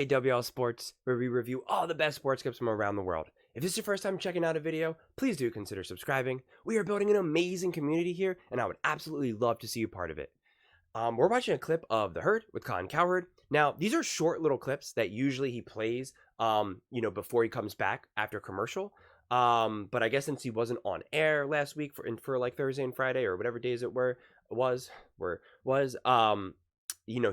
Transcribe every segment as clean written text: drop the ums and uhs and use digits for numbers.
JWL Sports, where we review all the best sports clips from around the world. If this is your first time checking out a video, please do consider subscribing. We are building an amazing community here, and I would absolutely love to see you part of it. We're watching a clip of The Herd with Colin Cowherd. Now, these are short little clips that usually he plays, before he comes back after commercial. But I guess since he wasn't on air last week for like Thursday and Friday or whatever days it was,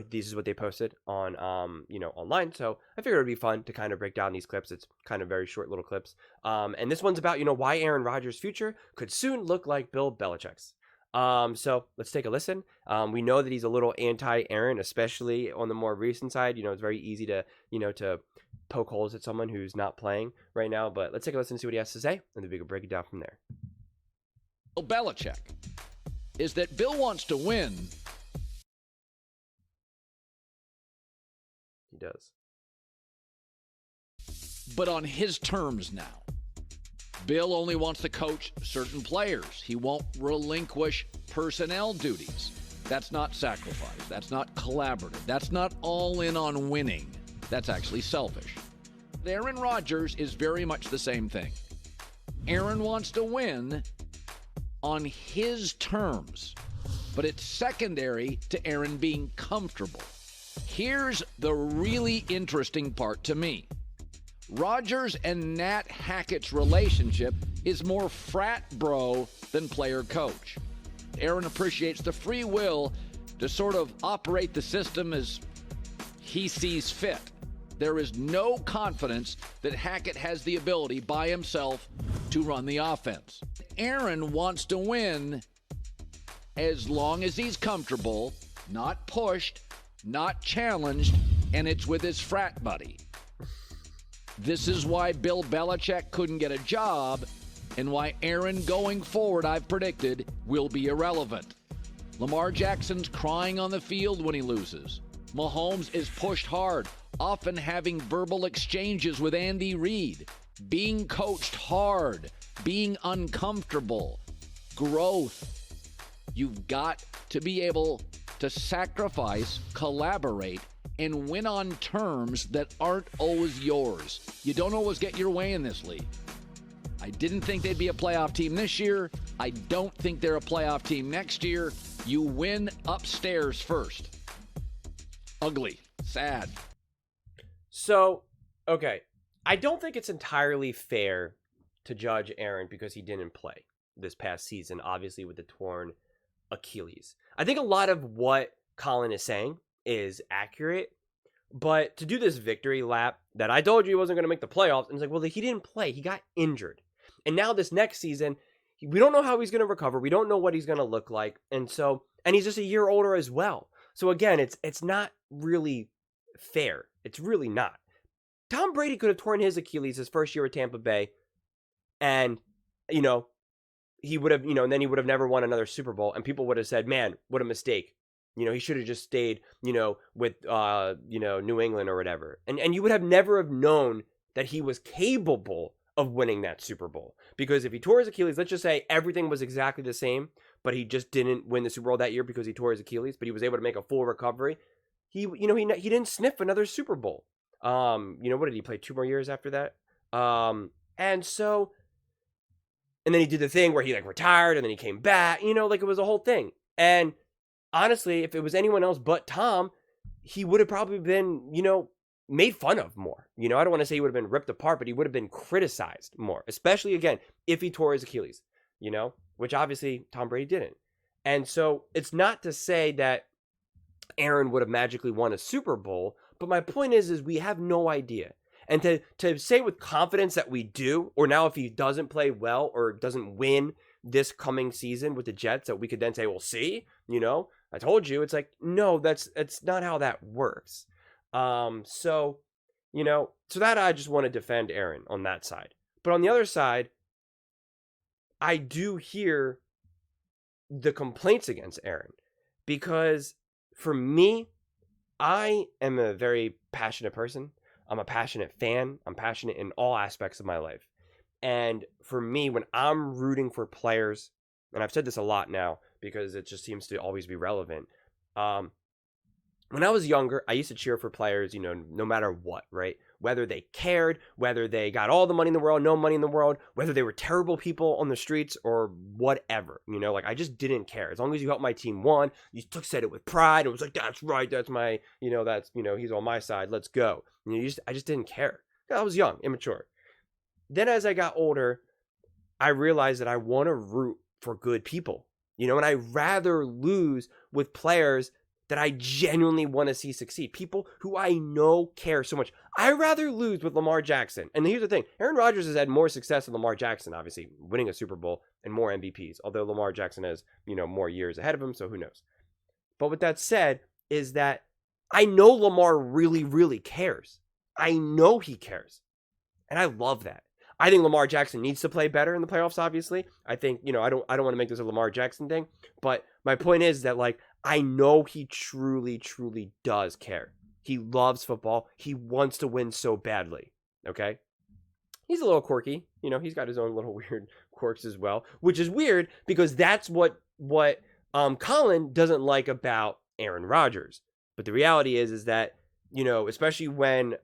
this is what they posted on, online. So I figured it would be fun to kind of break down these clips. It's kind of very short little clips. And this one's about, why Aaron Rodgers' future could soon look like Bill Belichick's. So let's take a listen. We know that he's a little anti-Aaron, especially on the more recent side. It's very easy to poke holes at someone who's not playing right now. But let's take a listen and see what he has to say, and then we can break it down from there. Bill Belichick is that Bill wants to win. He does. But on his terms now. Bill only wants to coach certain players. He won't relinquish personnel duties. That's not sacrifice. That's not collaborative. That's not all in on winning. That's actually selfish. Aaron Rodgers is very much the same thing. Aaron wants to win on his terms, but it's secondary to Aaron being comfortable. Here's the really interesting part to me. Rodgers and Nat Hackett's relationship is more frat bro than player coach. Aaron appreciates the free will to sort of operate the system as he sees fit. There is no confidence that Hackett has the ability by himself to run the offense. Aaron wants to win as long as he's comfortable, not pushed, not challenged, and it's with his frat buddy. This is why Bill Belichick couldn't get a job and why Aaron going forward, I've predicted, will be irrelevant. Lamar Jackson's crying on the field when he loses. Mahomes is pushed hard, often having verbal exchanges with Andy Reid. Being coached hard, being uncomfortable, growth. You've got to be able to sacrifice, collaborate, and win on terms that aren't always yours. You don't always get your way in this league. I didn't think they'd be a playoff team this year. I don't think they're a playoff team next year. You win upstairs first. Ugly. Sad. So, okay. I don't think it's entirely fair to judge Aaron because he didn't play this past season, obviously with the torn Achilles. I think a lot of what Colin is saying is accurate, but to do this victory lap that I told you he wasn't going to make the playoffs, and it's like, well, he didn't play. He got injured. And now this next season, we don't know how he's going to recover. We don't know what he's going to look like. And he's just a year older as well. So again, it's not really fair. It's really not. Tom Brady could have torn his Achilles his first year at Tampa Bay, and, he would have, and then he would have never won another Super Bowl, and people would have said, man, what a mistake. He should have just stayed, with, New England or whatever. And you would have never have known that he was capable of winning that Super Bowl. Because if he tore his Achilles, let's just say everything was exactly the same, but he just didn't win the Super Bowl that year because he tore his Achilles, but he was able to make a full recovery. He didn't sniff another Super Bowl. What did he play 2 more years after that? And then he did the thing where he retired and then he came back, it was a whole thing. And honestly, if it was anyone else but Tom, he would have probably been, made fun of more. I don't want to say he would have been ripped apart, but he would have been criticized more, especially, again, if he tore his Achilles, which obviously Tom Brady didn't. And so it's not to say that Aaron would have magically won a Super Bowl, but my point is we have no idea. And to say with confidence that we do, or now if he doesn't play well or doesn't win this coming season with the Jets, that we could then say, well, see, I told you. It's like, no, that's not how that works. So that I just want to defend Aaron on that side. But on the other side, I do hear the complaints against Aaron because for me, I am a very passionate person. I'm a passionate fan. I'm passionate in all aspects of my life. And for me, when I'm rooting for players, and I've said this a lot now because it just seems to always be relevant, when I was younger, I used to cheer for players, no matter what, right? Whether they cared, whether they got all the money in the world, no money in the world, whether they were terrible people on the streets or whatever, like I just didn't care. As long as you helped my team win, you said it with pride. It was like, that's right. That's my, he's on my side. Let's go. I just didn't care. I was young, immature. Then as I got older, I realized that I want to root for good people, and I'd rather lose with players that I genuinely want to see succeed. People who I know care so much. I'd rather lose with Lamar Jackson. And here's the thing. Aaron Rodgers has had more success than Lamar Jackson, obviously, winning a Super Bowl and more MVPs. Although Lamar Jackson has, more years ahead of him, so who knows. But with that said, is that I know Lamar really, really cares. I know he cares. And I love that. I think Lamar Jackson needs to play better in the playoffs, obviously. I think, I don't want to make this a Lamar Jackson thing. But my point is that, I know he truly, truly does care. He loves football. He wants to win so badly. Okay? He's a little quirky. He's got his own little weird quirks as well, which is weird because that's what Colin doesn't like about Aaron Rodgers. But the reality is that, especially when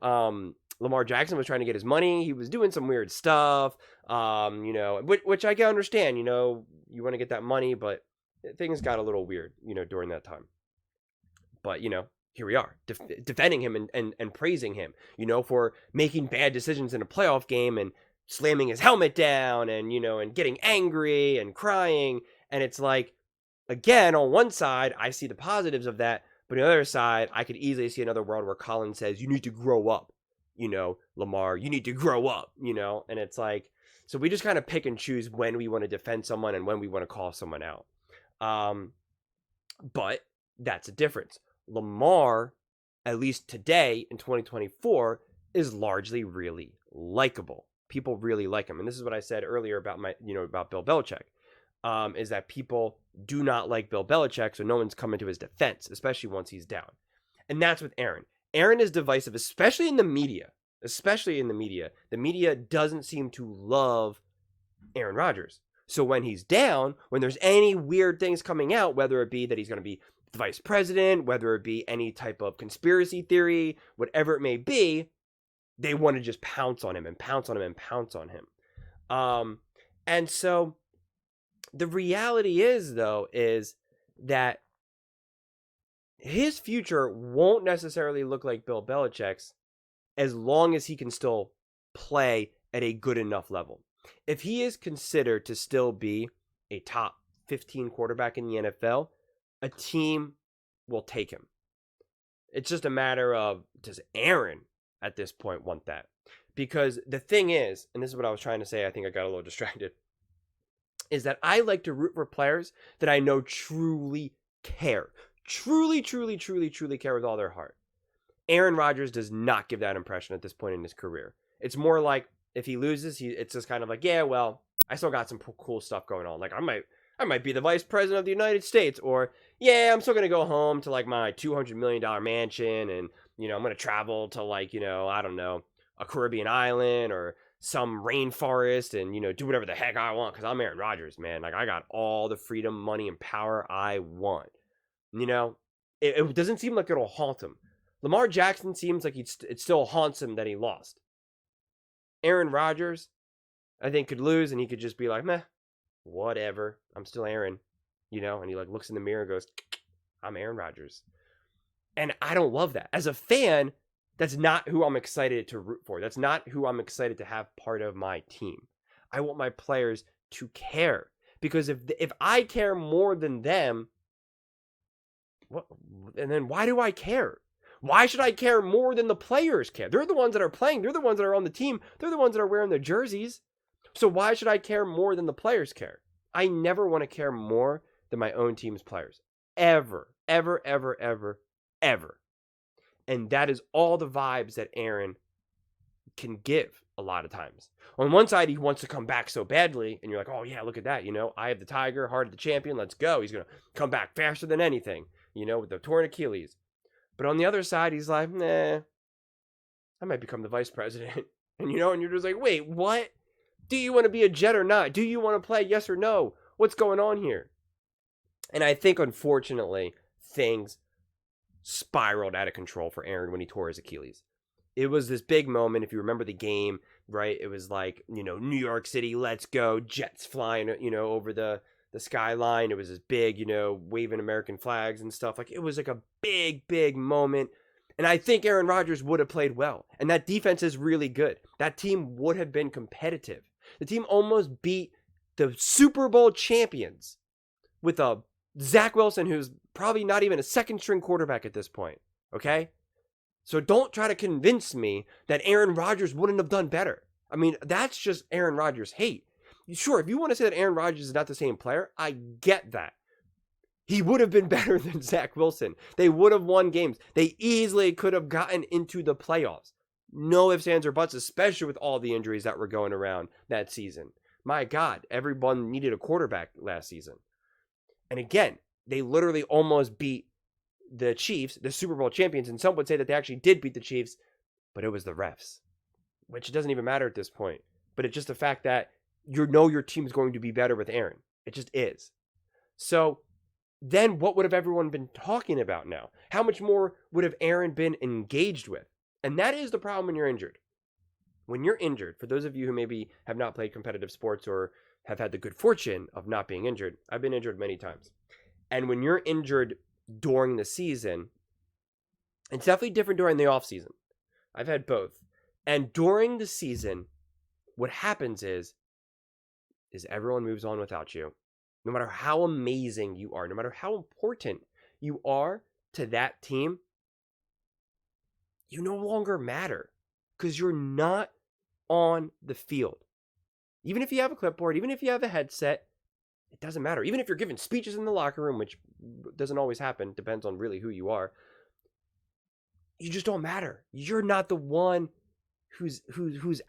Lamar Jackson was trying to get his money, he was doing some weird stuff, which I can understand. You want to get that money, but things got a little weird, during that time. But, here we are, defending him and praising him, for making bad decisions in a playoff game and slamming his helmet down and, and getting angry and crying. And it's like, again, on one side, I see the positives of that. But on the other side, I could easily see another world where Colin says, you need to grow up, Lamar, you need to grow up, and it's like, so we just kind of pick and choose when we want to defend someone and when we want to call someone out. But that's a difference. Lamar, at least today in 2024, is largely really likable. People really like him. And this is what I said earlier about about Bill Belichick, is that people do not like Bill Belichick. So no one's coming to his defense, especially once he's down. And that's with Aaron. Aaron is divisive, especially in the media. The media doesn't seem to love Aaron Rodgers. So when he's down, when there's any weird things coming out, whether it be that he's going to be the vice president, whether it be any type of conspiracy theory, whatever it may be, they want to just pounce on him and pounce on him and pounce on him. And so the reality is, though, is that his future won't necessarily look like Bill Belichick's as long as he can still play at a good enough level. If he is considered to still be a top 15 quarterback in the NFL, a team will take him. It's just a matter of, does Aaron at this point want that? Because the thing is, and this is what I was trying to say, I think I got a little distracted, is that I like to root for players that I know truly care. Truly care with all their heart. Aaron Rodgers does not give that impression at this point in his career. It's more like, if he loses, it's just kind of like, yeah, well, I still got some cool stuff going on. Like, I might be the vice president of the United States, or, yeah, I'm still going to go home to, like, my $200 million mansion, and, I'm going to travel to, like, I don't know, a Caribbean island, or some rainforest, and, do whatever the heck I want, because I'm Aaron Rodgers, man. Like, I got all the freedom, money, and power I want. It doesn't seem like it'll haunt him. Lamar Jackson seems like it still haunts him that he lost. Aaron Rodgers, I think, could lose, and he could just be like, meh, whatever. I'm still Aaron, and he, like, looks in the mirror and goes, I'm Aaron Rodgers. And I don't love that. As a fan, that's not who I'm excited to root for. That's not who I'm excited to have part of my team. I want my players to care. Because if I care more than them, and then why do I care? Why should I care more than the players care? They're the ones that are playing. They're the ones that are on the team. They're the ones that are wearing the jerseys. So why should I care more than the players care? I never want to care more than my own team's players. Ever. And that is all the vibes that Aaron can give a lot of times. On one side, he wants to come back so badly, and you're like, oh yeah, look at that. I have the Tiger, heart of the champion. Let's go. He's going to come back faster than anything, with the torn Achilles. But on the other side, he's like, nah, I might become the vice president. And you're just like, wait, what? Do you want to be a Jet or not? Do you want to play? Yes or no? What's going on here? And I think, unfortunately, things spiraled out of control for Aaron when he tore his Achilles. It was this big moment. If you remember the game, right? It was like, New York City, let's go, jets flying, over the skyline. It was this big, waving American flags and stuff. Like, it was like a big, big moment. And I think Aaron Rodgers would have played well. And that defense is really good. That team would have been competitive. The team almost beat the Super Bowl champions with a Zach Wilson, who's probably not even a second-string quarterback at this point, okay? So don't try to convince me that Aaron Rodgers wouldn't have done better. I mean, that's just Aaron Rodgers hate. Sure, if you want to say that Aaron Rodgers is not the same player, I get that. He would have been better than Zach Wilson. They would have won games. They easily could have gotten into the playoffs. No ifs, ands, or buts, especially with all the injuries that were going around that season. My God, everyone needed a quarterback last season. And again, they literally almost beat the Chiefs, the Super Bowl champions, and some would say that they actually did beat the Chiefs, but it was the refs, which doesn't even matter at this point. But it's just the fact that your team's going to be better with Aaron. It just is. So then what would have everyone been talking about now? How much more would have Aaron been engaged with? And that is the problem when you're injured. When you're injured, for those of you who maybe have not played competitive sports or have had the good fortune of not being injured, I've been injured many times. And when you're injured during the season, it's definitely different during the off season. I've had both. And during the season, what happens is everyone moves on without you. No matter how amazing you are, no matter how important you are to that team, you no longer matter because you're not on the field. Even if you have a clipboard, even if you have a headset, it doesn't matter. Even if you're giving speeches in the locker room, which doesn't always happen, depends on really who you are, you just don't matter. You're not the one who's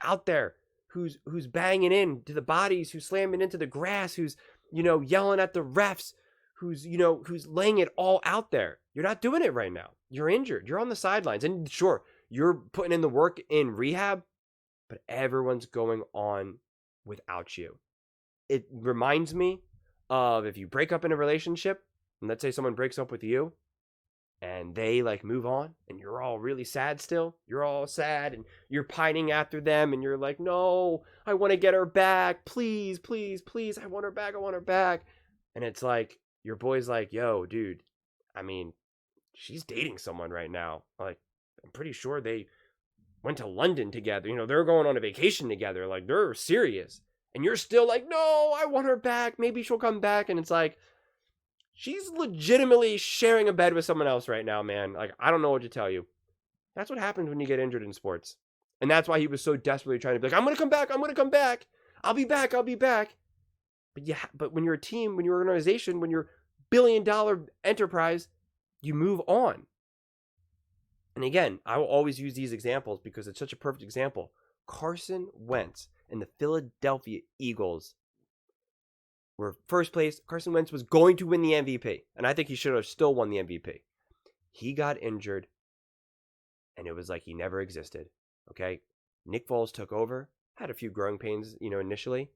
out there, who's banging into the bodies, who's slamming into the grass, who's yelling at the refs, who's laying it all out there. You're not doing it right now. You're injured. You're on the sidelines. And sure, you're putting in the work in rehab, but everyone's going on without you. It reminds me of if you break up in a relationship, and let's say someone breaks up with you, and they move on, and you're all really sad still. You're all sad, and you're pining after them, and you're like, no, I want to get her back. Please, please, please. I want her back. I want her back. And it's like, your boy's like, yo, dude, I mean, she's dating someone right now. Like, I'm pretty sure they went to London together. They're going on a vacation together. Like, they're serious. And you're still like, no, I want her back. Maybe she'll come back. And it's like, she's legitimately sharing a bed with someone else right now, man. Like, I don't know what to tell you. That's what happens when you get injured in sports. And that's why he was so desperately trying to be like, I'm going to come back. I'm going to come back. I'll be back. I'll be back. But yeah, but when you're a team, when you're an organization, when you're a billion-dollar enterprise, you move on. And again, I will always use these examples because it's such a perfect example. Carson Wentz and the Philadelphia Eagles were first place. Carson Wentz was going to win the MVP, and I think he should have still won the MVP. He got injured, and it was like he never existed, okay? Nick Foles took over, had a few growing pains, initially,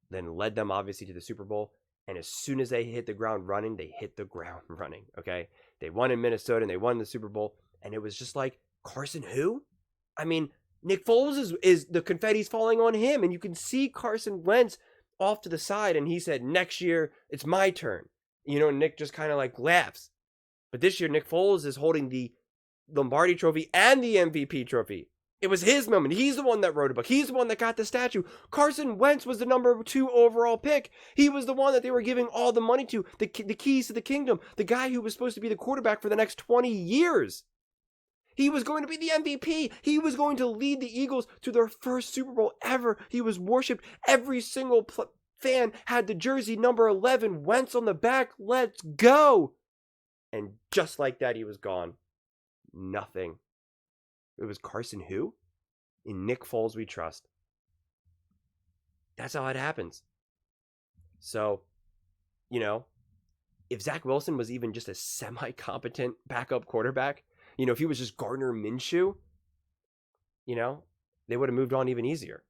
then led them, obviously, to the Super Bowl, and as soon as they hit the ground running, they hit the ground running, okay? They won in Minnesota, and they won the Super Bowl, and it was just like, Carson who? I mean, Nick Foles is the confetti's falling on him, and you can see Carson Wentz off to the side, and he said, next year, it's my turn. Nick just kind of laughs. But this year, Nick Foles is holding the Lombardi trophy and the MVP trophy. It was his moment. He's the one that wrote a book. He's the one that got the statue. Carson Wentz was the number 2 overall pick. He was the one that they were giving all the money to, the keys to the kingdom, the guy who was supposed to be the quarterback for the next 20 years. He was going to be the MVP. He was going to lead the Eagles to their first Super Bowl ever. He was worshipped. Every single fan had the jersey number 11, Wentz on the back. Let's go. And just like that, he was gone. Nothing. It was Carson who? In Nick Foles we trust. That's how it happens. So, if Zach Wilson was even just a semi-competent backup quarterback, if he was just Gardner Minshew, they would have moved on even easier.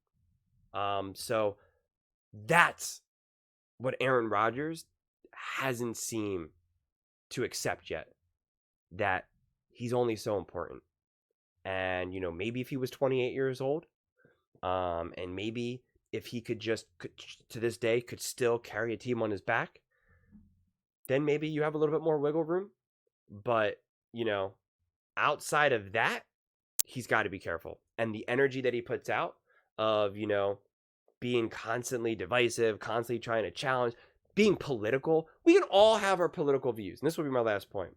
So that's what Aaron Rodgers hasn't seemed to accept yet. That he's only so important. And, maybe if he was 28 years old, and maybe if he could to this day, could still carry a team on his back, then maybe you have a little bit more wiggle room. But, outside of that, he's got to be careful. And the energy that he puts out of, being constantly divisive, constantly trying to challenge, being political. We can all have our political views. And this will be my last point.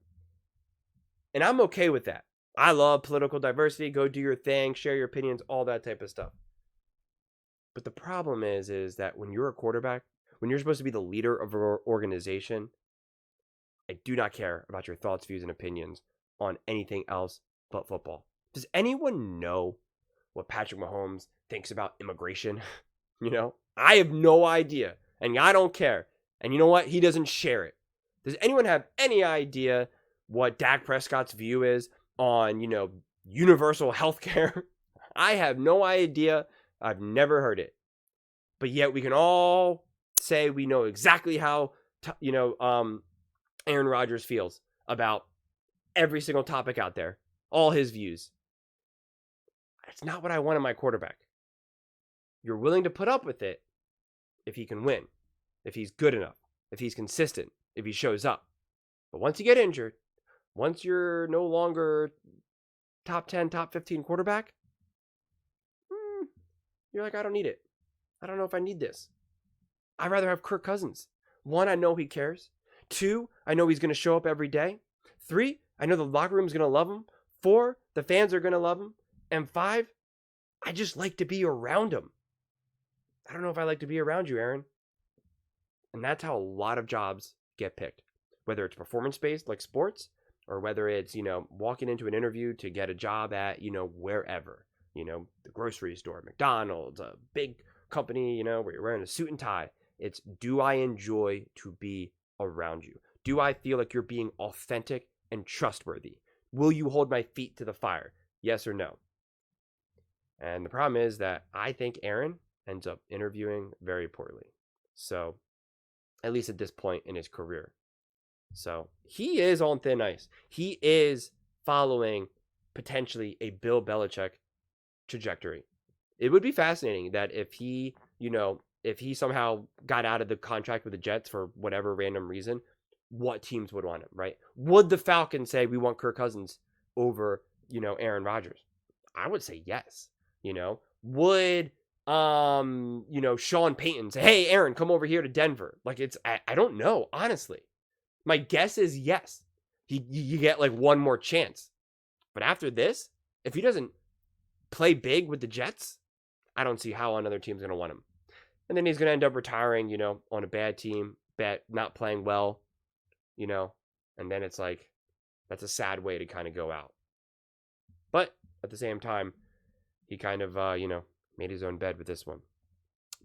And I'm okay with that. I love political diversity. Go do your thing, share your opinions, all that type of stuff. But the problem is that when you're a quarterback, when you're supposed to be the leader of an organization, I do not care about your thoughts, views, and opinions on anything else but football. Does anyone know what Patrick Mahomes thinks about immigration? I have no idea, and I don't care. And you know what? He doesn't share it. Does anyone have any idea what Dak Prescott's view is on, universal health care? I have no idea. I've never heard it. But yet we can all say we know exactly how, Aaron Rodgers feels about every single topic out there. All his views. That's not what I want in my quarterback. You're willing to put up with it if he can win, if he's good enough, if he's consistent, if he shows up. But once you get injured, once you're no longer top 10, top 15 quarterback, you're like, I don't need it. I don't know if I need this. I'd rather have Kirk Cousins. 1, I know he cares. 2, I know he's going to show up every day. 3, I know the locker room's going to love him. 4, the fans are going to love him. And 5, I just like to be around him. I don't know if I like to be around you, Aaron. And that's how a lot of jobs get picked. Whether it's performance-based like sports, or whether it's, walking into an interview to get a job at, wherever. The grocery store, McDonald's, a big company, where you're wearing a suit and tie. It's, do I enjoy to be around you? Do I feel like you're being authentic and trustworthy? Will you hold my feet to the fire? Yes or no? And the problem is that I think Aaron ends up interviewing very poorly. So, at least at this point in his career. So, he is on thin ice. He is following potentially a Bill Belichick trajectory. It would be fascinating that if he, if he somehow got out of the contract with the Jets for whatever random reason, what teams would want him, right? Would the Falcons say we want Kirk Cousins over, Aaron Rodgers? I would say yes. Would Sean Payton say, hey, Aaron, come over here to Denver? Like, I don't know, honestly. My guess is yes. You get like one more chance. But after this, if he doesn't play big with the Jets, I don't see how another team's going to want him. And then he's going to end up retiring, on a bad team, not playing well, and then it's like, that's a sad way to kind of go out. But at the same time, he kind of, made his own bed with this one.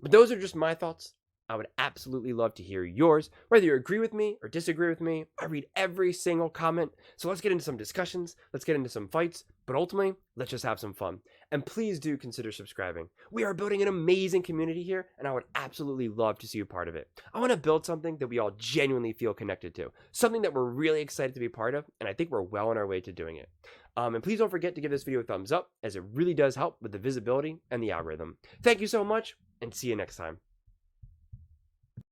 But those are just my thoughts. I would absolutely love to hear yours, whether you agree with me or disagree with me. I read every single comment. So let's get into some discussions. Let's get into some fights. But ultimately, let's just have some fun. And please do consider subscribing. We are building an amazing community here, and I would absolutely love to see you part of it. I want to build something that we all genuinely feel connected to. Something that we're really excited to be part of, and I think we're well on our way to doing it. And please don't forget to give this video a thumbs up, as it really does help with the visibility and the algorithm. Thank you so much, and see you next time.